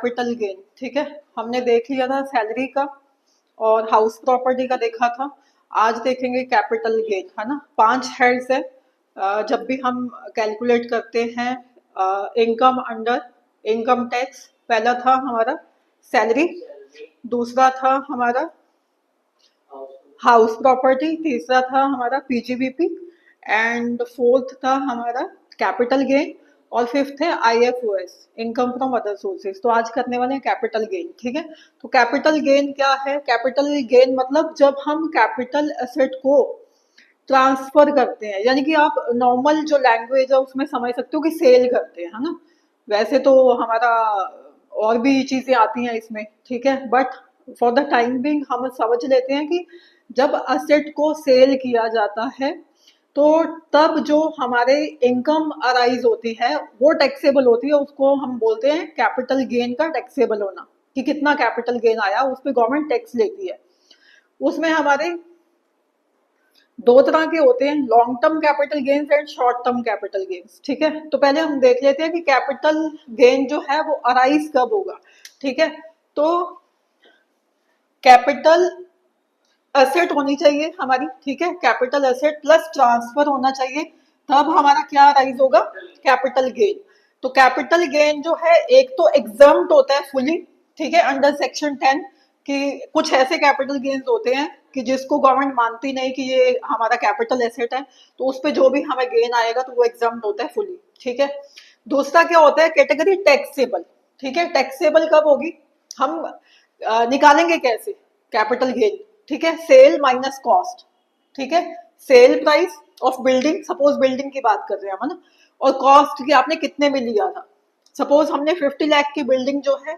Capital gain, ठीक है। हमने देख लिया था सैलरी का और हाउस प्रॉपर्टी का देखा था। आज देखेंगे कैपिटल गेन, है ना। 5 हेड्स है। जब भी हम कैलकुलेट करते हैं इनकम अंडर इनकम टैक्स, पहला था हमारा सैलरी, दूसरा था हमारा हाउस प्रॉपर्टी, तीसरा था हमारा पीजीबीपी एंड फोर्थ था हमारा कैपिटल गेन और फिफ्थ है IFOS, income from other sources. तो आज करने वाले हैं कैपिटल गेन, ठीक है। तो कैपिटल गेन क्या है? कैपिटल गेन मतलब जब हम कैपिटल एसेट को ट्रांसफर करते हैं, यानी कि आप नॉर्मल जो लैंग्वेज है उसमें समझ सकते हो कि सेल करते हैं, है ना। वैसे तो हमारा और भी चीजें आती हैं इसमें, ठीक है, but for the time being हम समझ लेते हैं कि जब असेट को सेल किया जाता है तो तब जो हमारे इनकम अराइज होती है वो टैक्सेबल होती है, उसको हम बोलते हैं कैपिटल गेन का टैक्सेबल होना, कि कितना कैपिटल गेन आया उस पर गवर्नमेंट टैक्स लेती है। उसमें हमारे दो तरह के होते हैं, long term capital gains and short term capital gains, ठीक है। तो पहले हम देख लेते हैं कि कैपिटल गेन जो है वो अराइज कब होगा, ठीक है। तो कैपिटल एसेट होनी चाहिए हमारी, ठीक है, कैपिटल एसेट प्लस ट्रांसफर होना चाहिए, तब हमारा क्या अराइज होगा? Capital gain. तो कैपिटल गेन जो है एक तो एग्जम्प्ट होता है फुली, ठीक है, अंडर सेक्शन 10, कि कुछ ऐसे कैपिटल गेन्स होते हैं कि जिसको गवर्नमेंट मानती नहीं कि ये हमारा कैपिटल एसेट है, तो उस पर जो भी हमें गेन आएगा तो वो एग्जम्प्ट होता है फुली, ठीक है। दूसरा क्या होता है? कैटेगरी टैक्सेबल, ठीक है। टैक्सेबल कब होगी? हम निकालेंगे कैसे कैपिटल गेन? ठीक है, सेल माइनस कॉस्ट, ठीक है, sale price of building, suppose building की बात कर रहे हैं हम, है ना, और कॉस्ट की आपने कितने में लिया था। सपोज हमने 50 लाख की बिल्डिंग जो है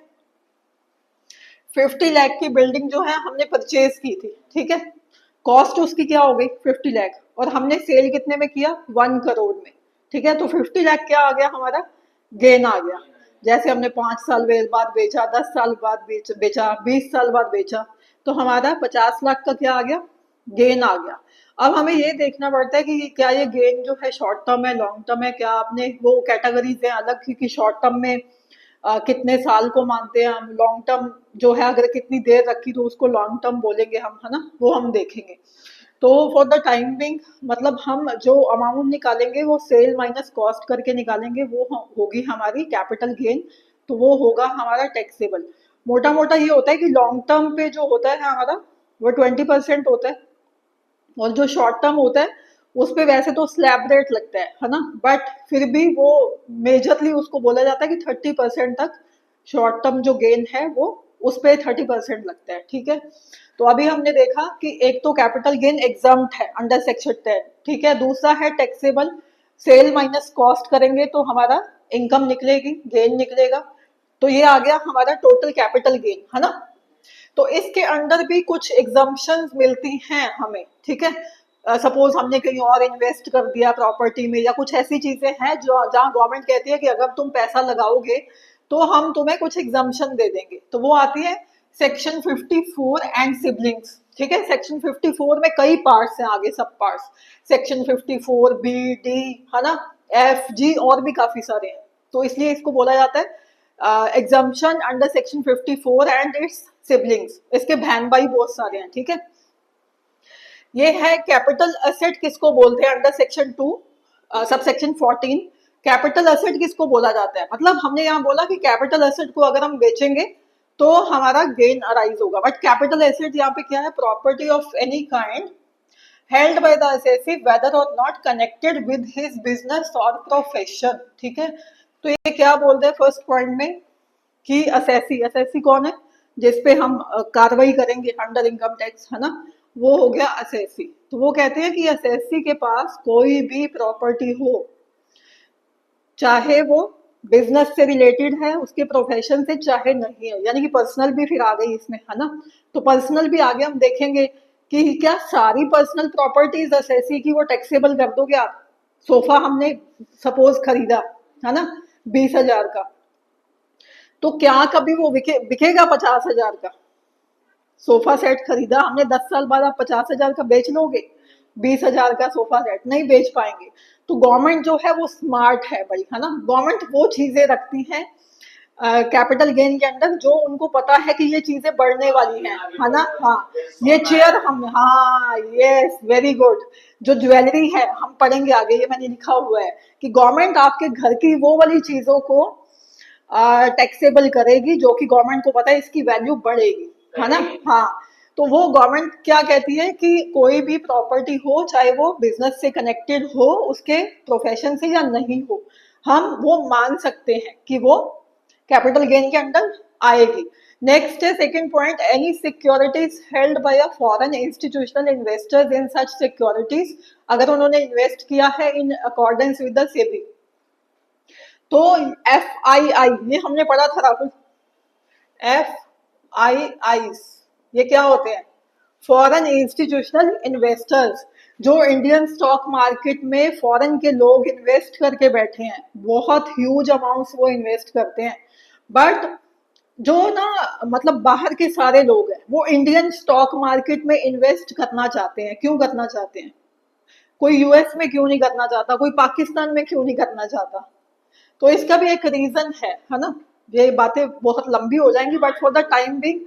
50 लाख की बिल्डिंग जो है हमने परचेज की थी, ठीक है, कॉस्ट उसकी क्या हो गई? 50 लाख, और हमने सेल कितने में किया? 1 करोड़ में, ठीक है। तो 50 लाख क्या आ गया हमारा? गेन आ गया। जैसे हमने 5 साल बाद बेचा, 10 साल बाद बेचा, 20 साल बाद बेचा, तो हमारा 50 लाख का क्या आ गया? गेन आ गया। अब हमें ये देखना पड़ता है कि क्या ये गेन जो है शॉर्ट टर्म है, लॉन्ग टर्म है, क्या आपने वो कैटेगरीज है अलग, क्योंकि शॉर्ट टर्म में कितने साल को मानते हैं हम, लॉन्ग टर्म जो है अगर कितनी देर रखी तो उसको लॉन्ग टर्म बोलेंगे हम, है ना, वो हम देखेंगे। तो फॉर द टाइम बिंग मतलब हम जो अमाउंट निकालेंगे वो सेल माइनस कॉस्ट करके निकालेंगे, वो होगी हमारी कैपिटल गेन, तो वो होगा हमारा टैक्सेबल। मोटा मोटा ये होता है कि लॉन्ग टर्म पे जो होता है हमारा वो 20% होता है, और जो शॉर्ट टर्म होता है उस पे वैसे तो स्लैब रेट लगता है ना, बट फिर भी वो मेजरली उसको बोला जाता है कि 30% तक शॉर्ट टर्म जो गेन है वो उस पे 30% लगता है, ठीक है। तो अभी हमने देखा कि एक तो कैपिटल गेन एग्जम्प्ट है अंडर सेक्शन 10, ठीक है, दूसरा है टैक्सेबल, सेल माइनस कॉस्ट करेंगे तो हमारा इनकम निकलेगी, गेन निकलेगा, तो ये आ गया हमारा टोटल कैपिटल गेन, है ना। तो इसके अंडर भी कुछ एग्जम्पशंस मिलती हैं हमें, ठीक है। सपोज हमने कहीं और इन्वेस्ट कर दिया प्रॉपर्टी में, या कुछ ऐसी चीजें हैं जो जहाँ गवर्नमेंट कहती है कि अगर तुम पैसा लगाओगे तो हम तुम्हें कुछ एग्जम्पशन दे देंगे, तो वो आती है सेक्शन 54 एंड सिबलिंग्स, ठीक है। सेक्शन 54 में कई पार्ट्स हैं, आगे सब पार्ट्स, सेक्शन 54 बी डी, है ना, एफ जी और भी काफी सारे हैं, तो इसलिए इसको बोला जाता है exemption under section 54 and it's siblings. इसके बहन भाई बहुत सारे हैं, ठीक है। ये है कैपिटल एसेट, किसको बोलते हैं under section 2 sub section 14। Capital asset किसको बोला जाता है? मतलब हमने यहाँ बोला कि कैपिटल एसेट को अगर हम बेचेंगे तो हमारा गेन अराइज होगा, बट कैपिटल एसेट यहाँ पे क्या है? Property of any kind held by the assessee whether or not connected with his business or profession, ठीक है। तो ये क्या बोल रहे हैं फर्स्ट पॉइंट में कि असेसी, असेसी कौन है जिसपे हम कार्रवाई करेंगे अंडर इनकम टैक्स, है ना, वो हो गया असेसी। तो वो कहते हैं कि असेसी के पास कोई भी प्रॉपर्टी हो, चाहे वो बिजनेस से रिलेटेड है, उसके प्रोफेशन से, चाहे नहीं है, यानी कि पर्सनल भी फिर आ गई इसमें, है ना। तो पर्सनल भी आगे हम देखेंगे कि क्या सारी पर्सनल प्रॉपर्टीज असेसी की वो टैक्सेबल कर दोगे आप? सोफा हमने सपोज खरीदा, है ना, 20,000 का, तो क्या कभी वो बिकेगा 50,000 का? सोफा सेट खरीदा हमने 10 साल बाद, आप 50,000 का बेच लोगे? 20,000 का सोफा सेट नहीं बेच पाएंगे। तो गवर्नमेंट जो है वो स्मार्ट है भाई, है ना, गवर्नमेंट वो चीजें रखती है कैपिटल गेन के अंदर, जो उनको पता है कि ये चीजें बढ़ने वाली हैं, है ना। हाँ, ये चेयर हम, हाँ यस वेरी गुड। जो ज्वेलरी है हम पढ़ेंगे आगे, ये मैंने लिखा हुआ है कि गवर्नमेंट आपके घर की वो वाली चीजों को टैक्सेबल करेगी जो कि गवर्नमेंट को पता है इसकी वैल्यू बढ़ेगी, है ना। हाँ, तो वो गवर्नमेंट क्या कहती है कि कोई भी प्रॉपर्टी हो, चाहे वो बिजनेस से कनेक्टेड हो, उसके प्रोफेशन से या नहीं हो, हम वो मान सकते हैं कि वो कैपिटल गेन के अंडर आएगी। नेक्स्ट है second point, any securities held by a foreign institutional investors in such securities, अगर उन्होंने इन्वेस्ट किया है in accordance with the SEBI, तो FII, ये हमने पढ़ा था राहुल, FII ये क्या होते हैं? फॉरेन इंस्टीट्यूशनल इन्वेस्टर्स, जो इंडियन स्टॉक मार्केट में फॉरेन के लोग इन्वेस्ट करके बैठे हैं, बहुत ह्यूज अमाउंट्स वो इन्वेस्ट करते हैं, बट जो ना मतलब बाहर के सारे लोग हैं वो इंडियन स्टॉक मार्केट में इन्वेस्ट करना चाहते हैं। क्यों करना चाहते हैं? कोई यूएस में क्यों नहीं करना चाहता, कोई पाकिस्तान में क्यों नहीं करना चाहता? तो इसका भी एक रीजन है ना। ये बातें बहुत लंबी हो जाएंगी, but for the time being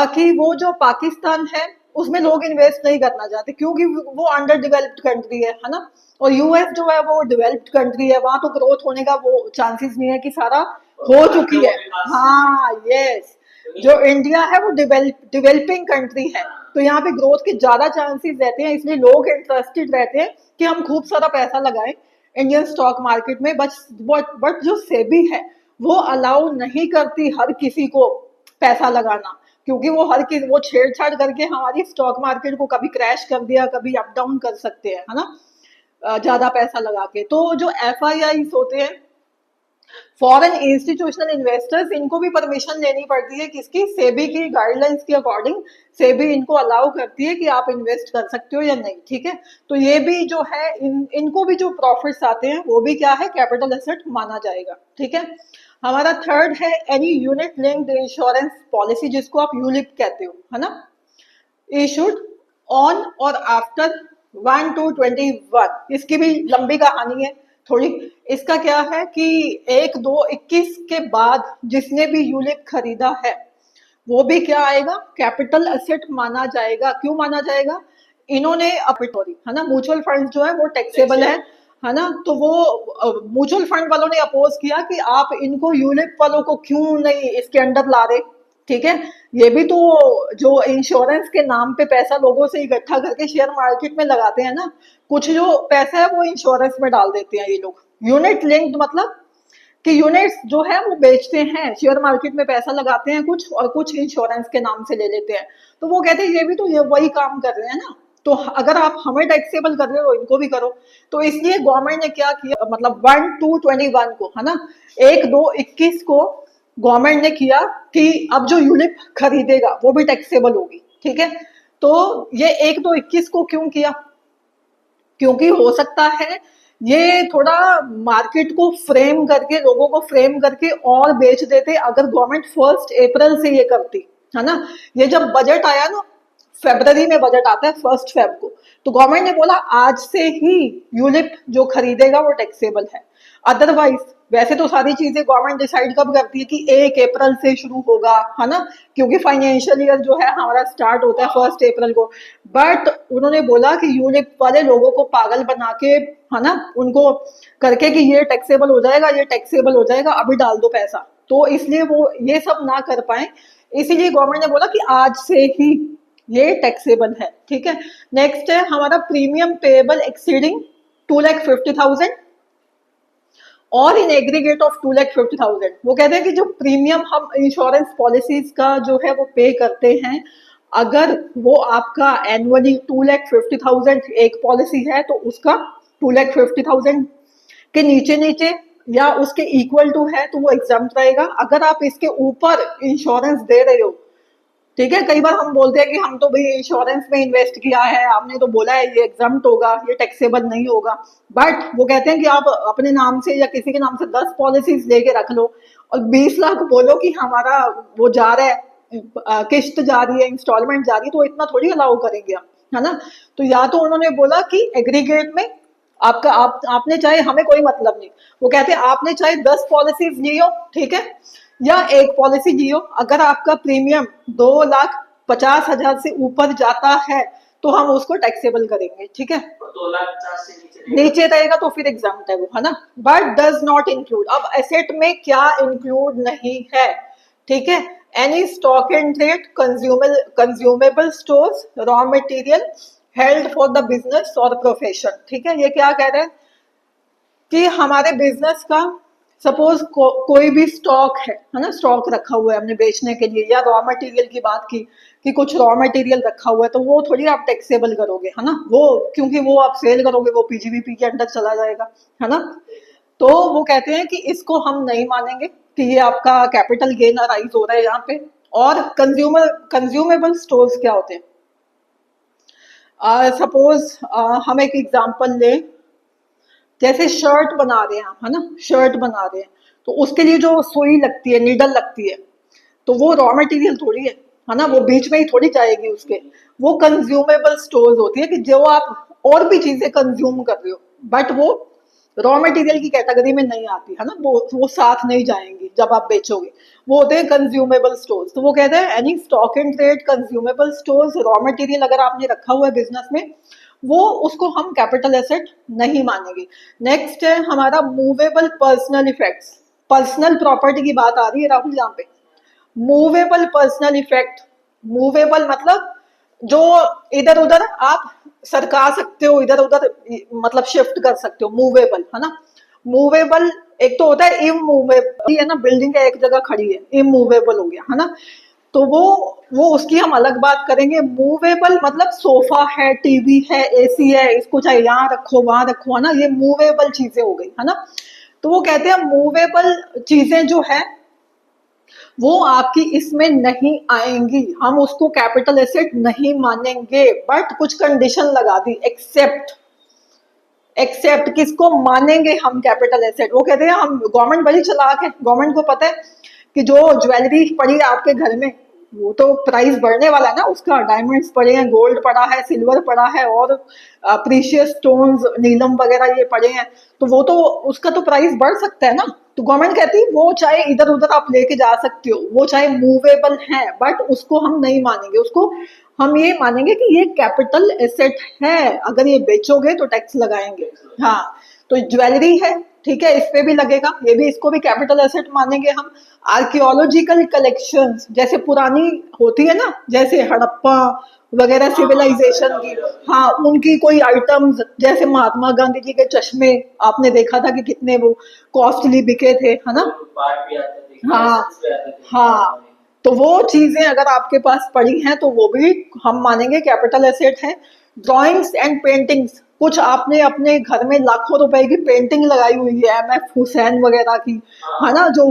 कि वो जो पाकिस्तान है उसमें लोग इन्वेस्ट नहीं करना चाहते क्योंकि वो अंडर डेवलप्ड कंट्री है ना। और यूएस जो है वो डेवलप्ड कंट्री है, वहां तो ग्रोथ होने का वो चांसेस नहीं है कि सारा हो चुकी है। हाँ यस, जो इंडिया है वो डेवलपिंग कंट्री है, तो यहाँ पे ग्रोथ के ज्यादा चांसेस रहते हैं, इसलिए लोग इंटरेस्टेड रहते हैं कि हम खूब सारा पैसा लगाएं इंडियन स्टॉक मार्केट में। बट जो सेबी है वो अलाउ नहीं करती हर किसी को पैसा लगाना, क्योंकि वो हर किसी वो छेड़छाड़ करके हमारी स्टॉक मार्केट को कभी क्रैश कर दिया, कभी अप डाउन कर सकते हैं, है ना, ज्यादा पैसा लगा के। तो जो FII होते हैं, फॉरेन इंस्टीट्यूशनल इन्वेस्टर्स, इनको भी परमिशन लेनी पड़ती है किसकी? सेबी की गाइडलाइंस के अकॉर्डिंग सेबी इनको अलाउ करती है कि आप इन्वेस्ट कर सकते हो या नहीं, ठीक है। तो ये भी जो है इनको भी जो प्रॉफिट्स आते हैं वो भी क्या है? कैपिटल एसेट माना जाएगा, ठीक है। हमारा थर्ड है any unit linked insurance policy, जिसको आप यूलिप कहते हो, है ना, इशूड ऑन और आफ्टर 1/2/21। इसकी भी लंबी कहानी है थोड़ी। इसका क्या है कि 1/2/21 के बाद जिसने भी यूलिप खरीदा है वो भी क्या आएगा? कैपिटल एसेट माना जाएगा। क्यों माना जाएगा? इन्होंने अपिटोरी, है ना, म्यूचुअल फंड जो है वो टैक्सेबल है ना। तो वो म्यूचुअल फंड वालों ने अपोज किया कि आप इनको यूलिप वालों को क्यों नहीं इसके अंडर ला रहे, ठीक है। ये भी तो जो इंश्योरेंस के नाम पे पैसा लोगों से इकट्ठा करके शेयर मार्केट में लगाते हैं ना, कुछ जो पैसा है वो इंश्योरेंस में डाल देते हैं ये लोग। यूनिट लिंक्ड मतलब कि यूनिट्स जो है वो बेचते हैं, शेयर मार्केट में पैसा लगाते हैं कुछ, और कुछ इंश्योरेंस के नाम से ले लेते हैं। तो वो कहते हैं ये भी तो ये वही काम कर रहे हैं ना, तो अगर आप हमें टैक्सेबल कर रहे हो इनको भी करो। तो इसलिए गवर्नमेंट ने क्या किया, मतलब 1/2/21 को, है ना, 1/2/21 को गवर्नमेंट ने किया कि अब जो यूलिप खरीदेगा वो भी टैक्सेबल होगी, ठीक है। तो ये 1/2/21 को क्यों किया? क्योंकि हो सकता है ये थोड़ा मार्केट को फ्रेम करके, लोगों को फ्रेम करके और बेच देते अगर गवर्नमेंट 1 अप्रैल से ये करती, है ना। ये जब बजट आया ना, फरवरी में बजट आता है 1 फेब को, तो गवर्नमेंट ने बोला आज से ही यूलिप जो खरीदेगा वो टैक्सेबल है। अदरवाइज वैसे तो सारी चीजें गवर्नमेंट डिसाइड कब करती है कि 1 अप्रैल से शुरू होगा, है ना, क्योंकि फाइनेंशियल ईयर जो है हमारा स्टार्ट होता है 1 अप्रैल को। बट उन्होंने बोला कि यूलिप वाले लोगों को पागल बना के, है ना, उनको करके कि ये टैक्सेबल हो जाएगा, ये टैक्सेबल हो जाएगा, अभी डाल दो पैसा, तो इसलिए वो ये सब ना कर पाए, इसीलिए गवर्नमेंट ने बोला कि आज से ही ये टैक्सेबल है, ठीक है। नेक्स्ट है हमारा प्रीमियम पेएबल एक्सीडिंग 2,50,000 और इन एग्रीगेट ऑफ 2,50,000। वो कहते हैं कि जो प्रीमियम हम इंश्योरेंस पॉलिसीज का जो है वो पे करते हैं, अगर वो आपका एनुअली 2,50,000 एक पॉलिसी है तो उसका 2,50,000 के नीचे नीचे या उसके इक्वल टू है तो वो एग्जाम्प्ट रहेगा। अगर आप इसके ऊपर इंश्योरेंस दे रहे हो, ठीक है, कई बार हम बोलते हैं कि हम तो भाई इंश्योरेंस में इन्वेस्ट किया है, आपने तो बोला है ये एग्जाम्प्ट होगा, ये टैक्सेबल नहीं होगा, बट वो कहते हैं कि आप अपने नाम से या किसी के नाम से 10 पॉलिसीज लेके रख लो और 20 लाख बोलो कि हमारा वो जा रहा है, किस्त जा रही है, इंस्टॉलमेंट जा रही है, तो इतना थोड़ी अलाउ करेंगे हम, है ना। तो या तो उन्होंने बोला कि एग्रीगेट में आपका आपने चाहे, हमें कोई मतलब नहीं, वो कहते हैं आपने चाहे 10 पॉलिसीज ली हो, ठीक है, या एक पॉलिसी जियो, अगर आपका प्रीमियम 2,50,000 से ऊपर जाता है तो हम उसको टैक्सेबल करेंगे, ठीक है। 2,50,000 से नीचे रहेगा तो फिर एग्जाम्प्ट है वो, है ना। बट डज नॉट इंक्लूड, अब एसेट में क्या इंक्लूड नहीं है, ठीक है। Any stock and trade, consumable stores, raw material held for the business or profession, ठीक है। ये क्या कह रहे हैं कि हमारे बिजनेस का सपोज कोई भी स्टॉक है ना, स्टॉक रखा हुआ है हमने बेचने के लिए, या रॉ मटेरियल की बात की कि कुछ रॉ मटेरियल रखा हुआ है, तो वो थोड़ी आप टैक्सेबल करोगे, है ना, वो क्योंकि वो आप सेल करोगे वो पीजीबीपी के अंदर चला जाएगा, है ना। तो वो कहते हैं कि इसको हम नहीं मानेंगे कि ये आपका कैपिटल गेन अराइज हो रहा है यहाँ पे। और कंज्यूमेबल स्टोर्स क्या होते हैं, सपोज हम एक एग्जांपल लें, जैसे शर्ट बना रहे हैं आप, है ना, शर्ट बना रहे हैं, तो उसके लिए जो सुई लगती है, नीडल लगती है, तो वो रॉ मटेरियल थोड़ी है ना, वो बीच में ही थोड़ी जाएगी उसके। वो कंज्यूमेबल स्टोर्स होती है कि जो आप और भी चीजें कंज्यूम कर रहे हो, बट वो रॉ मटेरियल की कैटेगरी में नहीं आती, है ना, वो साथ नहीं जाएंगी जब आप बेचोगे, वो होते हैं कंज्यूमेबल स्टोर्स। तो वो कहते हैं any stock and trade consumable stores, raw material अगर आपने रखा हुआ है बिजनेस में, वो उसको हम कैपिटल एसेट नहीं मानेंगे। नेक्स्ट है हमारा movable personal effects, personal property की बात आ रही है राहुल यहाँ पे। मूवेबल पर्सनल इफेक्ट, मूवेबल मतलब जो इधर उधर आप सरका सकते हो, इधर उधर मतलब शिफ्ट कर सकते हो, मूवेबल, है ना। मूवेबल एक तो होता है इमूवेबल, है ना, बिल्डिंग एक जगह खड़ी है, इमूवेबल हो गया, है ना। तो वो उसकी हम अलग बात करेंगे। मूवेबल मतलब सोफा है, टीवी है, एसी है, इसको चाहे यहाँ रखो वहां रखो, है ना, ये मूवेबल चीजें हो गई, है ना। तो वो कहते हैं मूवेबल चीजें जो है वो आपकी इसमें नहीं आएंगी, हम उसको कैपिटल एसेट नहीं मानेंगे, बट कुछ कंडीशन लगा दी, एक्सेप्ट किसको मानेंगे हम कैपिटल एसेट। वो कहते हैं हम, गवर्नमेंट बड़ी चालाक है, गवर्नमेंट को पता है कि जो ज्वेलरी पड़ी है आपके घर में वो तो प्राइस बढ़ने वाला है ना उसका, डायमंड्स पड़े हैं, गोल्ड पड़ा है, सिल्वर पड़ा है, और प्रीशियस स्टोन्स, नीलम वगैरह ये पड़े हैं, तो वो तो उसका तो प्राइस बढ़ सकता है ना। तो गवर्नमेंट कहती है वो चाहे इधर उधर आप लेके जा सकते हो, वो चाहे मूवेबल है, बट उसको हम नहीं मानेंगे, उसको हम ये मानेंगे कि ये कैपिटल एसेट है, अगर ये बेचोगे तो टैक्स लगाएंगे। हाँ, तो ज्वेलरी है, ठीक है, इस पे भी लगेगा, ये भी, इसको भी कैपिटल एसेट मानेंगे हम। आर्कियोलॉजिकल कलेक्शंस जैसे पुरानी होती है ना, जैसे हड़प्पा वगैरह सिविलाइजेशन की, हाँ, उनकी कोई आइटम्स, जैसे महात्मा गांधी जी के चश्मे आपने देखा था कि कितने वो कॉस्टली बिके थे, है ना। हाँ हाँ, तो वो चीजें अगर आपके पास पड़ी हैं तो वो भी हम मानेंगे कैपिटल एसेट है। ड्राइंग्स एंड पेंटिंग्स, कुछ आपने अपने घर में लाखों रुपए की पेंटिंग लगाई हुई है, एम.एफ. हुसैन वगैरह की, है ना, जो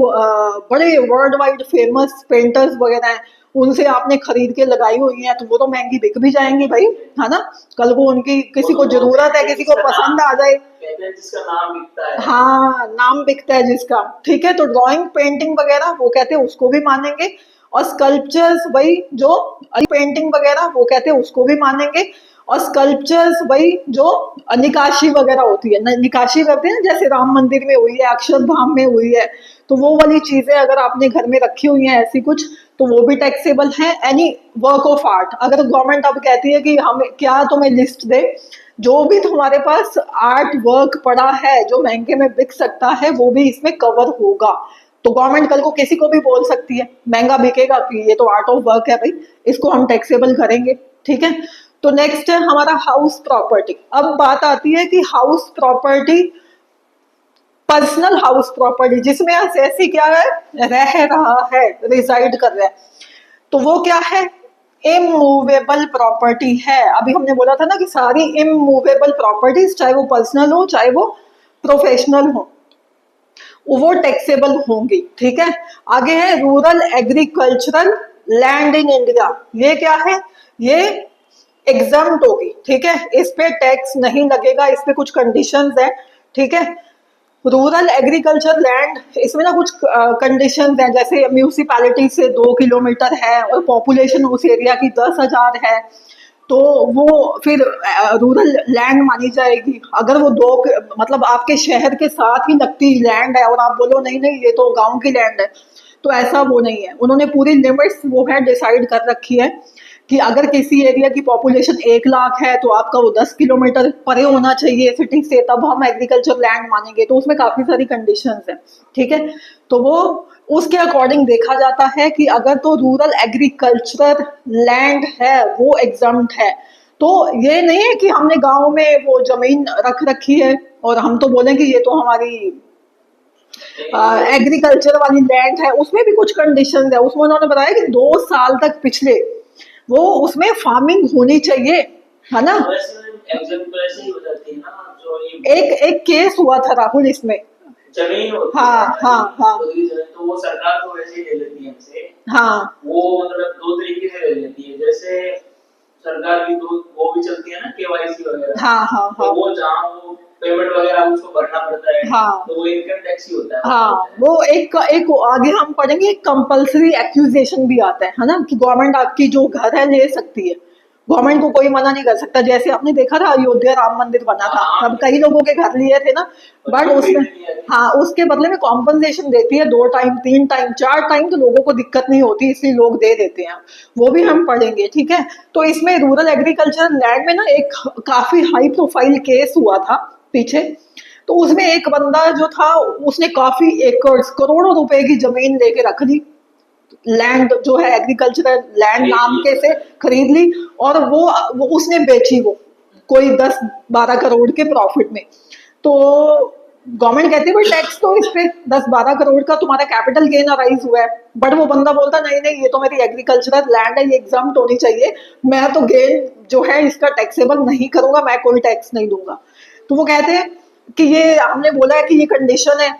बड़े वर्ल्ड वाइड फेमस पेंटर्स वगैरह हैं, उनसे आपने खरीद के लगाई हुई है, तो वो तो महंगी बिक भी जाएंगी भाई, है ना। कल को उनकी किसी को जरूरत है, किसी को पसंद आ जाए, जिसका नाम बिकता है, हाँ, नाम बिकता है जिसका, ठीक है। तो ड्राइंग पेंटिंग वगैरह वो कहते हैं उसको भी मानेंगे। और स्कल्पचर्स वही जो पेंटिंग वगैरह वो कहते हैं उसको भी मानेंगे। और स्कल्पचर्स वही जो निकाशी वगैरह होती है, निकाशी करते हैं जैसे राम मंदिर में हुई है, अक्षरधाम में हुई है, तो वो वाली चीजें अगर आपने घर में रखी हुई हैं ऐसी कुछ, तो वो भी टैक्सेबल है। एनी वर्क ऑफ आर्ट, अगर गवर्नमेंट अब कहती है कि हम क्या तुम्हें लिस्ट दे, जो भी तुम्हारे पास आर्ट वर्क पड़ा है जो महंगे में बिक सकता है वो भी इसमें कवर होगा। तो गवर्नमेंट कल को किसी को भी बोल सकती है महंगा बिकेगा कि ये तो आर्ट ऑफ वर्क है भाई, इसको हम टैक्सेबल करेंगे, ठीक है। तो नेक्स्ट है हमारा हाउस प्रॉपर्टी। अब बात आती है कि house property, personal house property जिसमें ऐसी क्या है, रह रहा है, रिसाइड कर रहा है, तो वो क्या है, इमूवेबल प्रॉपर्टी है। अभी हमने बोला था ना कि सारी इमूवेबल प्रॉपर्टीज, चाहे वो पर्सनल हो चाहे वो प्रोफेशनल हो, वो टैक्सेबल होंगी, ठीक है। आगे है rural agricultural land in India, ये क्या है, ये एग्जम्प्ट होगी, ठीक है, इस पे टैक्स नहीं लगेगा, इस पे कुछ कंडीशंस है, ठीक है। रूरल एग्रीकल्चर लैंड, इसमें ना कुछ कंडीशंस हैं, जैसे म्यूनिसिपैलिटी से 2 किलोमीटर है और पॉपुलेशन उस एरिया की 10,000 है, तो वो फिर रूरल लैंड मानी जाएगी। अगर वो मतलब आपके शहर के साथ ही लगती लैंड है और आप बोलो नहीं नहीं ये तो गांव की लैंड है, तो ऐसा वो नहीं है, उन्होंने पूरी लिमिट्स वो है डिसाइड कर रखी है कि अगर किसी एरिया की पॉपुलेशन 1 लाख है तो आपका वो 10 किलोमीटर परे होना चाहिए सिटी से, तब हम एग्रीकल्चर लैंड मानेंगे। तो उसमें काफ़ी सारी कंडीशंस हैं, ठीक है। तो वो उसके अकॉर्डिंग देखा जाता है कि अगर तो रूरल एग्रीकल्चर लैंड है वो एग्जम्प्ट है। तो ये नहीं है कि हमने गांव में वो जमीन रख रखी है और हम तो बोलें कि ये तो हमारी एग्रीकल्चर वाली लैंड है। उसमें भी कुछ कंडीशंस है, उसमें उन्होंने बताया कि 2 साल तक पिछले वो उसमें फार्मिंग होनी चाहिए, है ना। ऐसे ही हो जाती है ना, जो ये एक केस हुआ था राहुल इसमें। जमीन होती हाँ है हाँ हाँ तो वो सरकार तो वैसे ही ले लेती है हमसे। हाँ वो मतलब 2 तरीके से ले लेती है, जैसे सरकार की वो भी चलती है ना केवाईसी वगैरह। हाँ हाँ तो हाँ वो जहाँ वो पेमेंट वगैरह उसको भरना पड़ता है, हाँ तो वो इनकम टैक्स ही होता है। हाँ, वो एक एक आगे हम पढ़ेंगे, एक कंपल्सरी एक्यूजेशन भी आता है ना, कि गवर्नमेंट आपकी जो घर है ले सकती है, गवर्नमेंट को कोई मना नहीं कर सकता। जैसे आपने देखा था अयोध्या राम मंदिर बना था, अब कई लोगों के घर लिए थे ना, बट उसमें हाँ उसके बदले में कॉम्पनसेशन देती है 2 टाइम 3 टाइम 4 टाइम, तो लोगों को दिक्कत नहीं होती, इसलिए लोग दे देते हैं। वो भी हम पढ़ेंगे, ठीक है। तो इसमें रूरल एग्रीकल्चर लैंड में ना एक काफी हाई प्रोफाइल केस हुआ था पीछे। तो उसमें एक बंदा जो था उसने काफी एकड़ करोड़ों रुपए की जमीन लेके रख ली, लैंड जो है एग्रीकल्चरल लैंड नाम के से खरीद ली, और वो उसने बेची, वो कोई 10-12 करोड़ के प्रॉफिट में। तो गवर्नमेंट कहती है भाई टैक्स तो इस पे 10-12 करोड़ का तुम्हारा कैपिटल गेन अराइज हुआ है, बट वो बंदा बोलता नहीं नहीं ये तो मेरी एग्रीकल्चरल लैंड है, ये एग्जाम्प्ट होनी चाहिए, मैं तो गेन जो है इसका टैक्सेबल नहीं करूंगा, मैं कोई टैक्स नहीं दूंगा। तो वो कहते हैं कि ये हमने बोला है कि ये कंडीशन है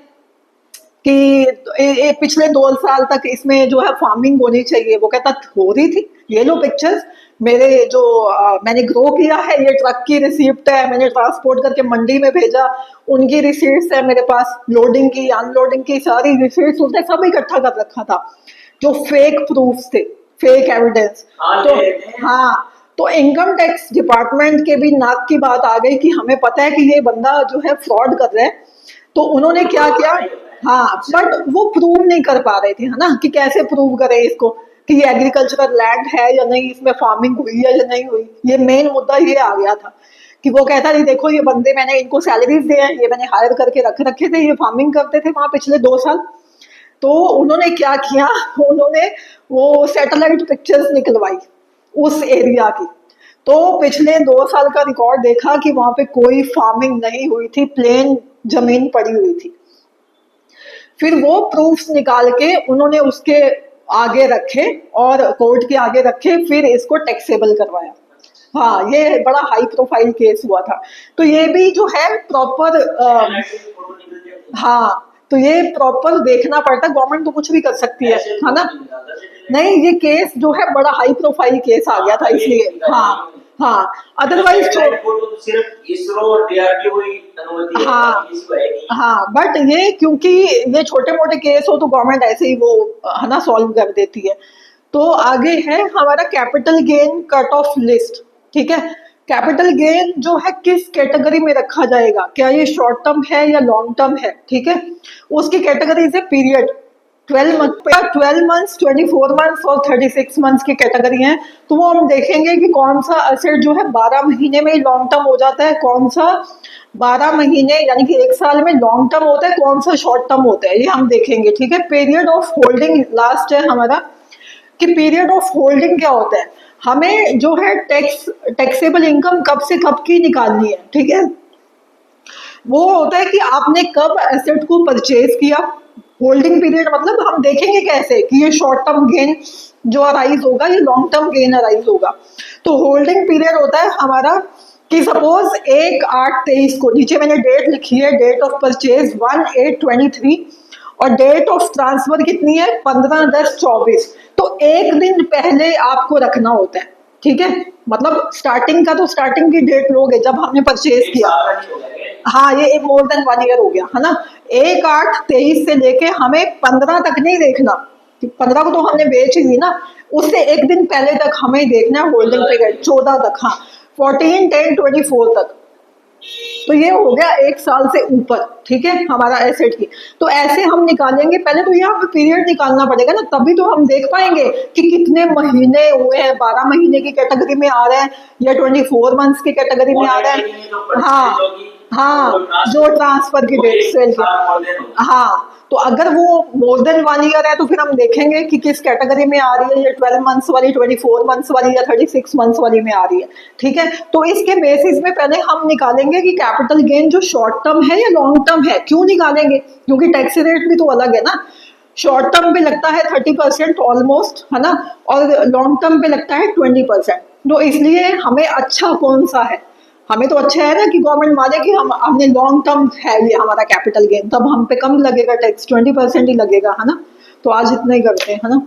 कि पिछले 2 साल तक इसमें जो है फार्मिंग होनी चाहिए। वो कहता हो रही थी, ये लो पिक्चर्स मेरे जो मैंने ग्रो किया है, ये ट्रक की रिसिप्ट है, मैंने ट्रांसपोर्ट करके मंडी में भेजा, उनकी रिसीट्स है मेरे पास, लोडिंग की अनलोडिंग की सारी रिसीट्स उसने सब इकट्ठा कर रखा था, जो फेक प्रूफ्स थे, फेक एविडेंस। तो हाँ, तो इनकम टैक्स डिपार्टमेंट के भी नाक की बात आ गई कि हमें पता है कि ये बंदा जो है फ्रॉड कर रहा है। तो उन्होंने क्या किया, हाँ बट वो प्रूव नहीं कर पा रहे थे, है ना, कि कैसे प्रूव करें इसको कि ये एग्रीकल्चरल लैंड है या नहीं, इसमें फार्मिंग हुई है या नहीं हुई। ये मेन मुद्दा ये आ गया था कि वो कहता नहीं देखो ये बंदे मैंने इनको सैलरीज दिए हैं, ये मैंने हायर करके रख रखे थे, ये फार्मिंग करते थे वहां पिछले 2 साल। तो उन्होंने क्या किया, उन्होंने वो सैटेलाइट पिक्चर्स निकलवाई उस एरिया की। तो पिछले 2 साल का रिकॉर्ड देखा कि वहां पे कोई फार्मिंग नहीं हुई थी, प्लेन जमीन पड़ी हुई थी। फिर वो प्रूफ्स निकाल के उन्होंने उसके आगे रखे और कोर्ट के आगे रखे, फिर इसको टैक्सेबल करवाया। हाँ, ये बड़ा हाई प्रोफाइल केस हुआ था। तो ये भी जो है प्रॉपर हाँ, तो ये प्रॉपर देखना पड़ता है, गवर्नमेंट तो कुछ भी कर सकती है ना। नहीं, ये केस जो है बड़ा हाई प्रोफाइल केस आ गया था इसलिए। हाँ हाँ, अदरवाइज तो सिर्फ इसरो और डीआरडीओ ही अनुमति है, हाँ किसी को है नहीं। हाँ, बट ये क्योंकि ये छोटे मोटे केस हो तो गवर्नमेंट ऐसे ही वो है ना सॉल्व कर देती है। तो आगे है हमारा capital gain cut off list, ठीक है। कैपिटल गेन जो है किस कैटेगरी में रखा जाएगा, क्या ये शॉर्ट टर्म है या लॉन्ग टर्म है, ठीक है। उसकी कैटेगरीज है पीरियड 12 मंथ्स 24 मंथ्स और 36 मंथ्स की कैटेगरी है। तो वो हम देखेंगे कि कौन सा एसेट जो है 12 महीने में लॉन्ग टर्म हो जाता है, कौन सा 12 महीने यानी कि 1 साल में लॉन्ग टर्म होता है, कौन सा शॉर्ट टर्म होता है, ये हम देखेंगे, ठीक है। पीरियड ऑफ होल्डिंग लास्ट है हमारा, कि पीरियड ऑफ होल्डिंग क्या होता है, हमें जो है टैक्सेबल इनकम कब से कब की निकालनी है, ठीक है। वो होता है कि आपने कब एसेट को परचेज किया। होल्डिंग पीरियड मतलब हम देखेंगे कैसे कि ये शॉर्ट टर्म गेन जो अराइज होगा, ये लॉन्ग टर्म गेन अराइज होगा। तो होल्डिंग पीरियड होता है हमारा कि सपोज 1/8/23 को, नीचे मैंने डेट लिखी है, डेट ऑफ परचेज 1/8/23 और डेट ऑफ ट्रांसफर कितनी है 15/10/24। तो एक दिन पहले आपको रखना होता है, ठीक है। मतलब स्टार्टिंग का तो स्टार्टिंग की डेट लोगे जब हमने परचेज किया। हाँ, ये मोर देन 1 ईयर हो गया, है ना। 1/8/23 से लेके हमें 15 तक नहीं देखना, 15 को तो हमने बेच ही दी ना, उससे एक दिन पहले तक हमें देखना है होल्डिंग पीरियड 14 तक, हाँ 14/10/24 तक। तो ये हो गया 1 साल से ऊपर, ठीक है, हमारा एसेट की। तो ऐसे हम निकालेंगे, पहले तो यहाँ पे पीरियड निकालना पड़ेगा ना, तभी तो हम देख पाएंगे कि कितने महीने हुए हैं, 12 महीने की कैटेगरी में आ रहे हैं या 24 मंथ्स की कैटेगरी में आ रहे हैं। हाँ हाँ, जो ट्रांसफर की डेट सेल की, हाँ, तो अगर वो मोर देन 1 ईयर है तो फिर हम देखेंगे कि किस कैटेगरी में आ रही है, ये 12 मंथ्स वाली, 24 मंथ्स वाली या 36 मंथ्स वाली में आ रही है, ठीक है। तो इसके बेसिस में पहले हम निकालेंगे कि कैपिटल गेन जो शॉर्ट टर्म है या लॉन्ग टर्म है। क्यों निकालेंगे? क्योंकि टैक्स रेट भी तो अलग है ना, शॉर्ट टर्म पे लगता है 30% ऑलमोस्ट, है ना, और लॉन्ग टर्म पे लगता है 20%। तो इसलिए हमें अच्छा कौन सा है, हमें तो अच्छा है ना कि गवर्नमेंट माने कि हमने लॉन्ग टर्म है ये हमारा कैपिटल गेन, तब हम पे कम लगेगा टैक्स, 20% ही लगेगा, है ना। तो आज इतना ही करते हैं, है ना।